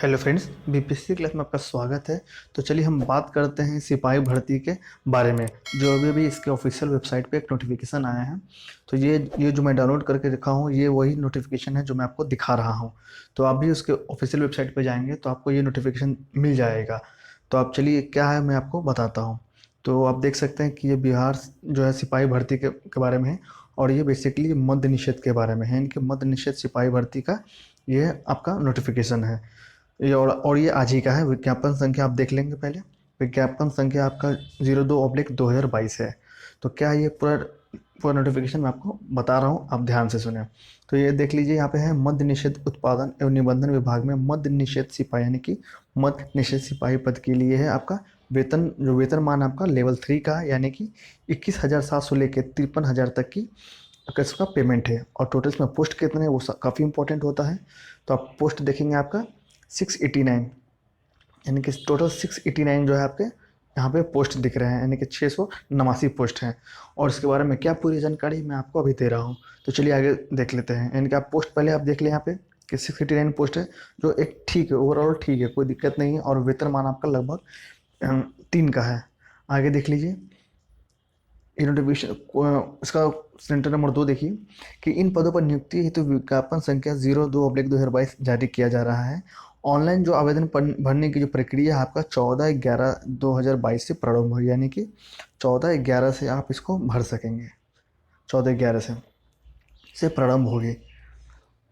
Hello friends, BPSC class में आपका स्वागत है। तो चलिए हम बात करते हैं सिपाही भर्ती के बारे में, जो अभी अभी इसके ऑफिशियल वेबसाइट पे एक नोटिफिकेशन आया है। तो ये जो मैं डाउनलोड करके रखा हूँ, ये वही नोटिफिकेशन है जो मैं आपको दिखा रहा हूँ। तो आप भी उसके ऑफिशियल वेबसाइट पे जाएंगे तो आपको ये नोटिफिकेशन मिल जाएगा। तो आप चलिए, क्या है मैं आपको बताता हूँ। तो आप देख सकते हैं कि ये बिहार जो है सिपाही भर्ती के बारे में है। और ये बेसिकली मद्य निषेध के बारे में है, इनके मद्य निषेध सिपाही भर्ती का ये आपका नोटिफिकेशन है। ये और ये आज ही का है। विज्ञापन संख्या आप देख लेंगे पहले। विज्ञापन संख्या आपका 02/2022 है। तो क्या ये पूरा पूरा नोटिफिकेशन मैं आपको बता रहा हूँ, आप ध्यान से सुने। तो ये देख लीजिए, यहाँ पे है मद्य निषेध उत्पादन एवं निबंधन विभाग में मद्य निषेध सिपाही, यानी कि मद्य निषेध सिपाही पद के लिए है आपका वेतन। जो वेतनमान आपका लेवल 3 का है, यानी कि 21,700 लेके 53,000 तक की इसका पेमेंट है। और टोटल इसमें पोस्ट कितने हैं वो काफ़ी इंपॉर्टेंट होता है। तो आप पोस्ट देखेंगे आपका 689, यानी कि टोटल 689 जो है आपके यहाँ पे पोस्ट दिख रहे हैं, यानी कि 689 पोस्ट हैं। और इसके बारे में क्या पूरी जानकारी मैं आपको अभी दे रहा हूँ। तो चलिए आगे देख लेते हैं। यानी कि आप पोस्ट पहले आप देख लें यहाँ पे कि 689 पोस्ट है, जो एक ठीक है, ओवरऑल ठीक है, कोई दिक्कत नहीं है। और वेतनमान आपका लगभग 3 का है। आगे देख लीजिए, ये नोटिफिकेशन इसका सेंटर नंबर 2 देखिए कि इन पदों पर नियुक्ति हेतु विज्ञापन संख्या 02/2022 जारी किया जा रहा है। ऑनलाइन जो आवेदन भरने की जो प्रक्रिया है आपका 14/11/2022 से प्रारंभ हुई, यानी कि 14/11 से आप इसको भर सकेंगे। 14/11 से प्रारंभ होगी।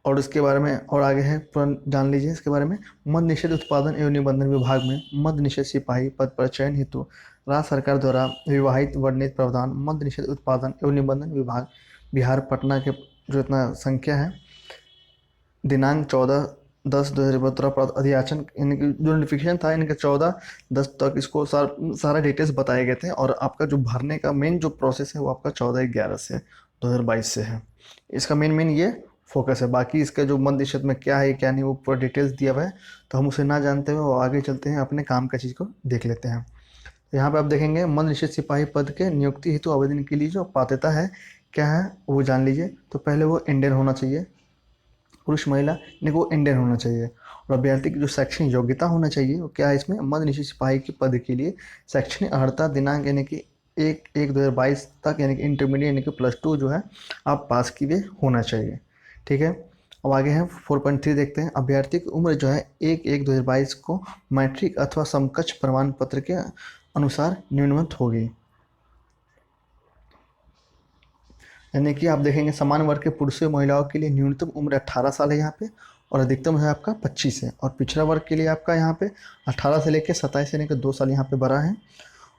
और इसके बारे में और आगे है, पूरा जान लीजिए इसके बारे में। मद्य निषेध उत्पादन एवं निबंधन विभाग में मद्य निषेध सिपाही पद पर चयन हेतु राज्य सरकार द्वारा विवाहित वर्णित प्रावधान मद्य निषेध उत्पादन एवं निबंधन विभाग बिहार पटना के जो इतना संख्या है, दिनांक 14/10/2017 प्राप्त अधियाचन, यानी कि जो नोटिफिकेशन था इनके 14/10 तक इसको सारा डिटेल्स बताए गए थे। और आपका जो भरने का मेन जो प्रोसेस है वो आपका 14/11 से 2022 से है। इसका मेन ये फोकस है। बाकी इसका जो मध्य निषेध में क्या है क्या नहीं वो पूरा डिटेल्स दिया हुआ है। तो हम उसे ना जानते हुए वो आगे चलते हैं, अपने काम का चीज़ को देख लेते हैं। यहाँ पे आप देखेंगे मध्य निषेध सिपाही पद के नियुक्ति हेतु आवेदन के लिए जो पात्रता है क्या है वो जान लीजिए। तो पहले वो इंडियन होना चाहिए, पुरुष महिला, यानी वो इंडियन होना चाहिए। और अभ्यर्थी की जो शैक्षणिक योग्यता होना चाहिए वो क्या है, इसमें मध्य निषेध सिपाही के पद के लिए शैक्षणिक अर्हता दिनांक यानी कि 1/1/2022 तक, यानी कि इंटरमीडिएट यानी कि +2 जो है आप पास किए होना चाहिए। ठीक है। अब आगे हैं 4.3 देखते हैं। अभ्यर्थी की उम्र जो है 1/1/2022 को मैट्रिक अथवा समकक्ष प्रमाण पत्र के अनुसार न्यूनतम होगी। यानी कि आप देखेंगे समान वर्ग के पुरुषों और महिलाओं के लिए न्यूनतम उम्र 18 साल है यहाँ पे, और अधिकतम है आपका 25 है। और पिछड़ा वर्ग के लिए आपका यहाँ पे 18 से लेकर 27 यानी कि 2 साल यहाँ पे बढ़ा है।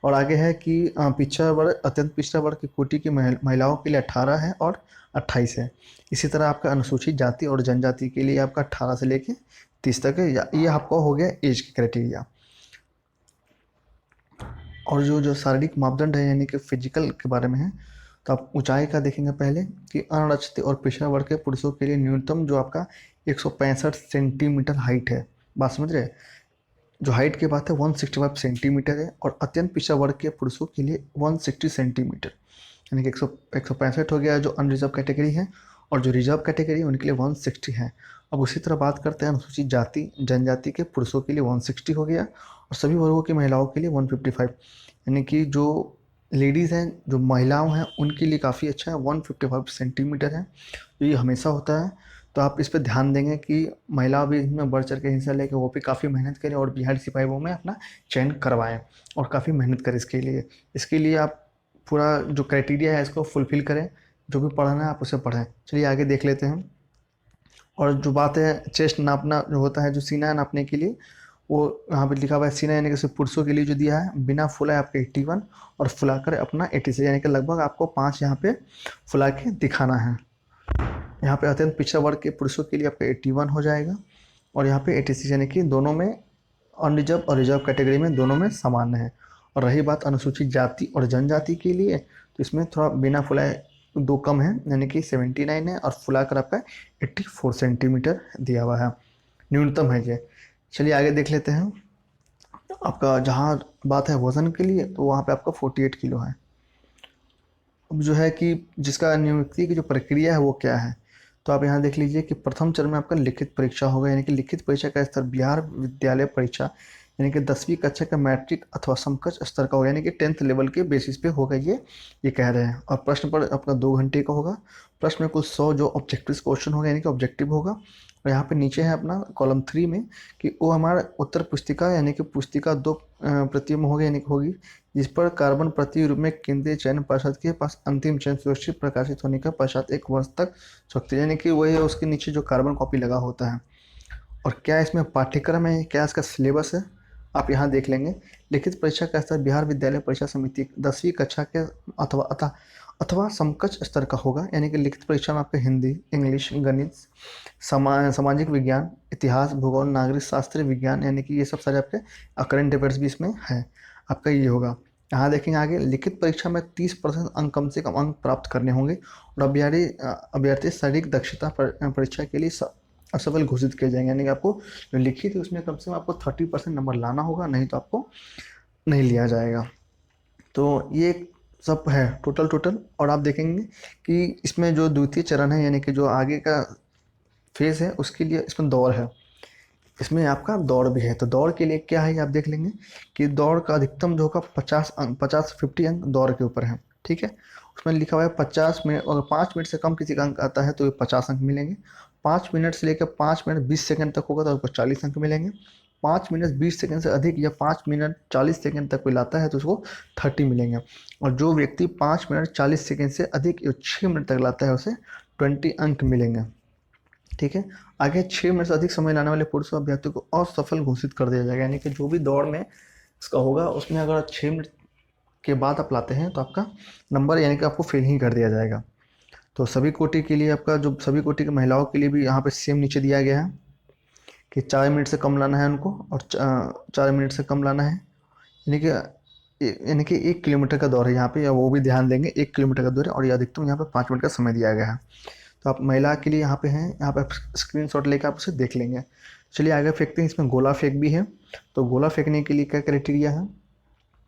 और आगे है कि पिछड़ा वर्ग अत्यंत पिछड़ा वर्ग की कोटि की महिलाओं के लिए 18 है और 28 है। इसी तरह आपका अनुसूचित जाति और जनजाति के लिए आपका 18 से लेकर 30 तक है। ये आपका हो गया एज की क्राइटेरिया। और जो शारीरिक मापदंड है यानी कि फिजिकल के बारे में है, तो आप ऊंचाई का देखेंगे पहले कि अनारक्षित और पिछड़ा वर्ग के पुरुषों के लिए न्यूनतम जो आपका 165 सेंटीमीटर हाइट है। बात समझ रहे हैं? जो हाइट की बात है 165 सेंटीमीटर है। और अत्यंत पिछड़ा वर्ग के पुरुषों के लिए 160 सेंटीमीटर, यानी कि 165 हो गया जो अनरिजर्व कैटेगरी है। और जो रिजर्व कैटेगरी है उनके लिए 160 है। अब उसी तरह बात करते हैं अनुसूचित जाति जनजाति के पुरुषों के लिए 160 हो गया, और सभी वर्गों की महिलाओं के लिए 155, यानी कि जो लेडीज़ हैं जो महिलाओं हैं उनके लिए काफ़ी अच्छा है, 155 सेंटीमीटर है। तो ये हमेशा होता है। तो आप इस पर ध्यान देंगे कि महिला भी इसमें बढ़ चढ़ के हिस्सा लेके वो भी काफ़ी मेहनत करें और बिहार सिपाही वो में अपना चयन करवाएं, और काफ़ी मेहनत करें इसके लिए आप पूरा जो क्राइटेरिया है इसको फुलफ़िल करें। जो भी पढ़ना है आप उसे पढ़ें। चलिए आगे देख लेते हैं। और जो बात है चेस्ट नापना जो होता है, जो सीना नापने के लिए, वो यहाँ पे लिखा हुआ है सीना, यानी कि सिर्फ पुरुषों के लिए जो दिया है बिना फुलाए आपका 81 और फुलाकर अपना 86, यानी कि लगभग आपको 5 यहाँ पे फुला के दिखाना है। यहाँ पे अत्यंत पिछड़ा वर्ग के पुरुषों के लिए आपका 81 हो जाएगा, और यहाँ पे 86, यानी कि दोनों में अनरिजर्व और रिजर्व कैटेगरी में दोनों में समान है। और रही बात अनुसूचित जाति और जनजाति के लिए, तो इसमें थोड़ा बिना फुलाए 2 कम है, यानी कि 79 है, और फुलाकर आपका 84 सेंटीमीटर दिया हुआ है, न्यूनतम है ये। चलिए आगे देख लेते हैं। आपका जहाँ बात है वज़न के लिए, तो वहाँ पे आपका 48 किलो है। अब जो है कि जिसका नियुक्ति की जो प्रक्रिया है वो क्या है, तो आप यहाँ देख लीजिए कि प्रथम चरण में आपका लिखित परीक्षा होगा, यानी कि लिखित परीक्षा का स्तर बिहार विद्यालय परीक्षा यानी कि 10वीं कक्षा का मैट्रिक अथवा समकक्ष स्तर का होगा, यानी कि 10th लेवल के बेसिस पे होगा ये कह रहे हैं। और प्रश्न पर आपका 2 घंटे का होगा। प्रश्न में कुल 100 जो ऑब्जेक्टिव क्वेश्चन होगा, यानी कि ऑब्जेक्टिव होगा। और यहाँ पे नीचे है अपना कॉलम 3 में कि वो हमारा उत्तर पुस्तिका यानी कि पुस्तिका 2 प्रतियों में होगी, यानी कि होगी, जिस पर कार्बन प्रति रूप में केंद्रीय चयन परिषद के पास अंतिम चयन सुरक्षित प्रकाशित होने के पश्चात 1 वर्ष तक सकते, यानी कि वही है, उसके नीचे जो कार्बन कॉपी लगा होता है। और क्या इसमें पाठ्यक्रम है, क्या इसका सिलेबस है, आप यहाँ देख लेंगे। लिखित परीक्षा का स्तर बिहार विद्यालय परीक्षा समिति 10वीं कक्षा के अथवा समकक्ष स्तर का होगा, यानी कि लिखित परीक्षा में आपका हिंदी, इंग्लिश, गणित, सामाजिक विज्ञान, इतिहास, भूगोल, नागरिक शास्त्र, विज्ञान, यानी कि ये सब सारे आपके करंट अफेयर्स भी इसमें है, आपका ये होगा। यहाँ देखेंगे आगे, लिखित परीक्षा में 30% अंक कम से कम अंक प्राप्त करने होंगे और अभ्यर्थी शारीरिक दक्षता परीक्षा के लिए असफल घोषित किए जाएंगे, यानी कि आपको जो लिखित है उसमें कम से कम आपको 30% नंबर लाना होगा, नहीं तो आपको नहीं लिया जाएगा। तो ये सब है टोटल। और आप देखेंगे कि इसमें जो द्वितीय चरण है, यानी कि जो आगे का फेज़ है, उसके लिए इसमें दौड़ है, इसमें आपका दौड़ भी है। तो दौड़ के लिए क्या है, आप देख लेंगे कि दौड़ का अधिकतम जो होगा 50 अंक दौड़ के ऊपर है, ठीक है। उसमें लिखा हुआ है 50 मिनट, अगर 5 मिनट से कम किसी का अंक आता है तो ये 50 अंक मिलेंगे। 5 मिनट से लेकर 5 मिनट 20 सेकंड तक होगा तो आपको 40 अंक मिलेंगे। 5 मिनट 20 सेकंड से अधिक या 5 मिनट 40 सेकंड तक कोई लाता है तो उसको 30 मिलेंगे। और जो व्यक्ति 5 मिनट 40 सेकंड से अधिक या 6 मिनट तक लाता है उसे 20 अंक मिलेंगे, ठीक है। आगे 6 मिनट से अधिक समय लाने वाले पुरुष अभ्यर्थियों को असफल घोषित कर दिया जाएगा, यानी कि जो भी दौड़ में इसका होगा उसमें अगर 6 मिनट के बाद आप लाते हैं तो आपका नंबर यानी कि आपको फेल ही कर दिया जाएगा। तो सभी कोटि के लिए आपका जो सभी कोटि की महिलाओं के लिए भी यहाँ पे सेम नीचे दिया गया है कि 4 मिनट से कम लाना है उनको, और 4 मिनट से कम लाना है, यानी कि 1 किलोमीटर का दौर है यहाँ पे, या वो भी ध्यान देंगे 1 किलोमीटर का दौर है, और ये अधिकतम यहाँ पे 5 मिनट का समय दिया गया है। तो आप महिला के लिए यहाँ पे हैं, यहाँ पे स्क्रीनशॉट लेकर आप उसे देख लेंगे। चलिए आगे फेंकते हैं। इसमें गोला फेंक भी है। तो गोला फेंकने के लिए क्या क्राइटेरिया है,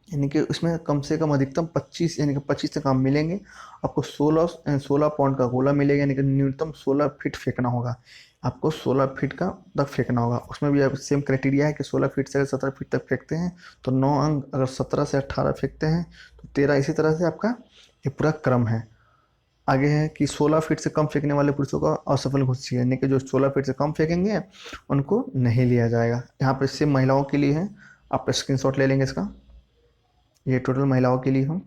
यानी कि उसमें कम से कम अधिकतम 25 यानी कि 25 तक आप मिलेंगे, आपको 16 पाउंड का गोला मिलेगा, यानी कि न्यूनतम 16 फीट फेंकना होगा, आपको 16 फीट का तक फेंकना होगा। उसमें भी सेम क्राइटेरिया है कि 16 फीट से अगर 17 फीट तक फेंकते हैं तो 9 अंक, अगर 17 से 18 फेंकते हैं तो 13। इसी तरह से आपका ये पूरा क्रम है। आगे है कि 16 फीट से कम फेंकने वाले पुरुषों का असफल घोषित, यानी कि जो 16 फीट से कम फेंकेंगे उनको नहीं लिया जाएगा। यहाँ पर सिर्फ महिलाओं के लिए है, आप स्क्रीनशॉट ले लेंगे इसका, ये टोटल महिलाओं के लिए हो।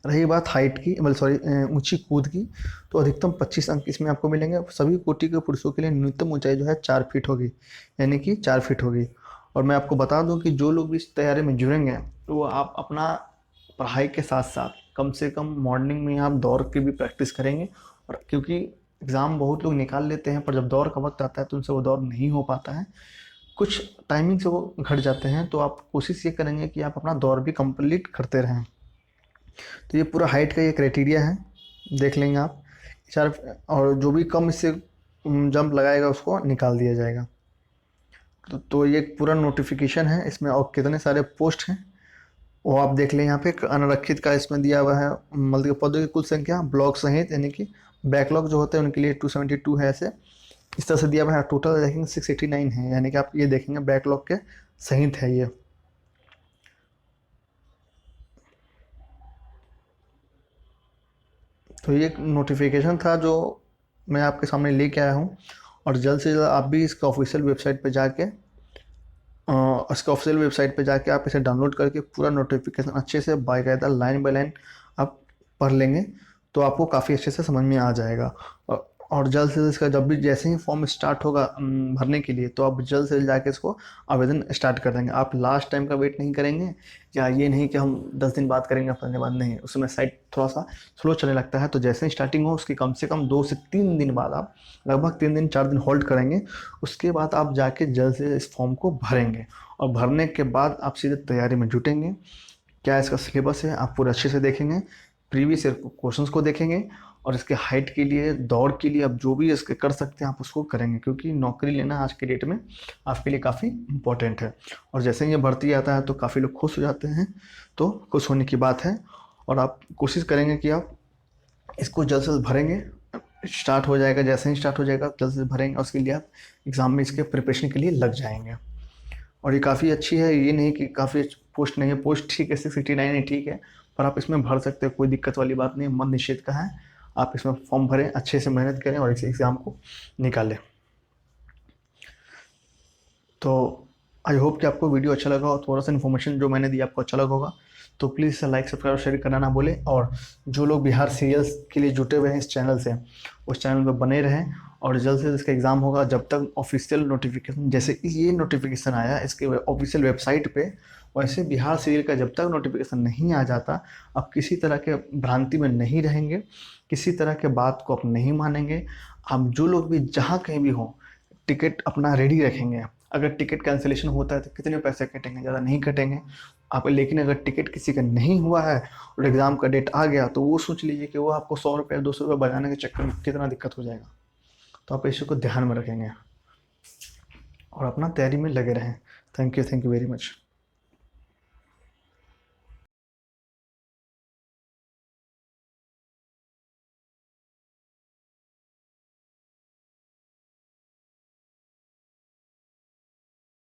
रही बात हाइट की, मतलब सॉरी ऊंची कूद की, तो अधिकतम 25 अंक इसमें आपको मिलेंगे। सभी कोटि के पुरुषों के लिए न्यूनतम ऊंचाई जो है 4 फीट होगी, यानी कि 4 फीट होगी। और मैं आपको बता दूं कि जो लोग भी इस तैयारी में जुड़ेंगे तो वो आप अपना पढ़ाई के साथ साथ कम से कम मॉर्निंग में आप दौड़ की भी प्रैक्टिस करेंगे। और क्योंकि एग्ज़ाम बहुत लोग निकाल लेते हैं, पर जब दौड़ का वक्त आता है तो उनसे वो दौड़ नहीं हो पाता है, कुछ टाइमिंग से वो घट जाते हैं। तो आप कोशिश ये करेंगे कि आप अपना दौड़ भी कंप्लीट करते रहें। तो ये पूरा हाइट का ये क्राइटेरिया है, देख लेंगे आप। चार, और जो भी कम इससे जंप लगाएगा उसको निकाल दिया जाएगा। तो ये पूरा नोटिफिकेशन है इसमें, और कितने सारे पोस्ट हैं वो आप देख लें। यहाँ पे अनारक्षित का इसमें दिया हुआ है, मतलब पदों की कुल संख्या ब्लॉक सहित, यानी कि बैकलॉग जो होते हैं उनके लिए 272 है, ऐसे इस तरह से दिया हुआ है। टोटल देखेंगे 689 है, यानी कि आप ये देखेंगे बैकलॉग के सहित है ये। तो ये नोटिफिकेशन था जो मैं आपके सामने लेके आया हूँ, और जल्द से जल्द आप भी इसका ऑफिशियल वेबसाइट पे जाके आप इसे डाउनलोड करके पूरा नोटिफिकेशन अच्छे से बाकायदा लाइन बाय लाइन आप पढ़ लेंगे तो आपको काफ़ी अच्छे से समझ में आ जाएगा। और जल्द से जल्द इसका जब भी जैसे ही फॉर्म स्टार्ट होगा भरने के लिए, तो आप जल्द से जल्द जाके इसको आवेदन स्टार्ट कर देंगे। आप लास्ट टाइम का वेट नहीं करेंगे, या ये नहीं कि हम 10 दिन बाद करेंगे 15 दिन बाद, नहीं, उसमें साइट थोड़ा सा स्लो चलने लगता है। तो जैसे ही स्टार्टिंग हो उसके कम से कम 2 से 3 दिन बाद, आप लगभग 3 दिन 4 दिन होल्ड करेंगे, उसके बाद आप जाके जल्द से इस फॉर्म को भरेंगे। और भरने के बाद आप सीधे तैयारी में जुटेंगे। क्या इसका सिलेबस है आप पूरे अच्छे से देखेंगे, प्रीवियस ईयर क्वेश्चंस को देखेंगे, और इसके हाइट के लिए, दौड़ के लिए आप जो भी इसके कर सकते हैं आप उसको करेंगे, क्योंकि नौकरी लेना आज के डेट में आपके लिए काफ़ी इम्पोर्टेंट है। और जैसे ही ये भर्ती आता है तो काफ़ी लोग खुश हो जाते हैं, तो खुश होने की बात है। और आप कोशिश करेंगे कि आप इसको जल्द से जल्द भरेंगे, स्टार्ट हो जाएगा, जैसे ही स्टार्ट हो जाएगा जल्द से भरेंगे, और उसके लिए आप एग्ज़ाम में इसके प्रिपरेशन के लिए लग जाएंगे। और ये काफ़ी अच्छी है, ये नहीं कि काफ़ी पोस्ट नहीं है, पोस्ट ठीक है 689 है ठीक है, पर आप इसमें भर सकते हो, कोई दिक्कत वाली बात नहीं, मन निषेध का है। आप इसमें फॉर्म भरें, अच्छे से मेहनत करें और इस एग्ज़ाम को निकालें। तो आई होप कि आपको वीडियो अच्छा लगा और थोड़ा सा इन्फॉर्मेशन जो मैंने दी आपको अच्छा लगा होगा। तो प्लीज़ इसे लाइक सब्सक्राइब शेयर करना ना भूलें, और जो लोग बिहार सीरियल्स के लिए जुटे हुए हैं इस चैनल से, उस चैनल पर बने रहें। और जल्द से इसका एग्ज़ाम होगा, जब तक ऑफिशियल नोटिफिकेशन, जैसे ये नोटिफिकेशन आया इसके ऑफिशियल वेबसाइट पे, वैसे बिहार सीरियल का जब तक नोटिफिकेशन नहीं आ जाता, आप किसी तरह के भ्रांति में नहीं रहेंगे, किसी तरह के बात को आप नहीं मानेंगे। आप जो लोग भी जहाँ कहीं भी हों, टिकट अपना रेडी रखेंगे। अगर टिकट कैंसिलेशन होता है तो कितने पैसे कटेंगे, ज़्यादा नहीं कटेंगे आप। लेकिन अगर टिकट किसी का नहीं हुआ है और एग्ज़ाम का डेट आ गया, तो वो सोच लीजिए कि वो आपको 100 रुपये 200 रुपये बचाने के चक्कर में कितना दिक्कत हो जाएगा। तो आप इसी को ध्यान में रखेंगे और अपना तैयारी में लगे रहें। Thank you very much.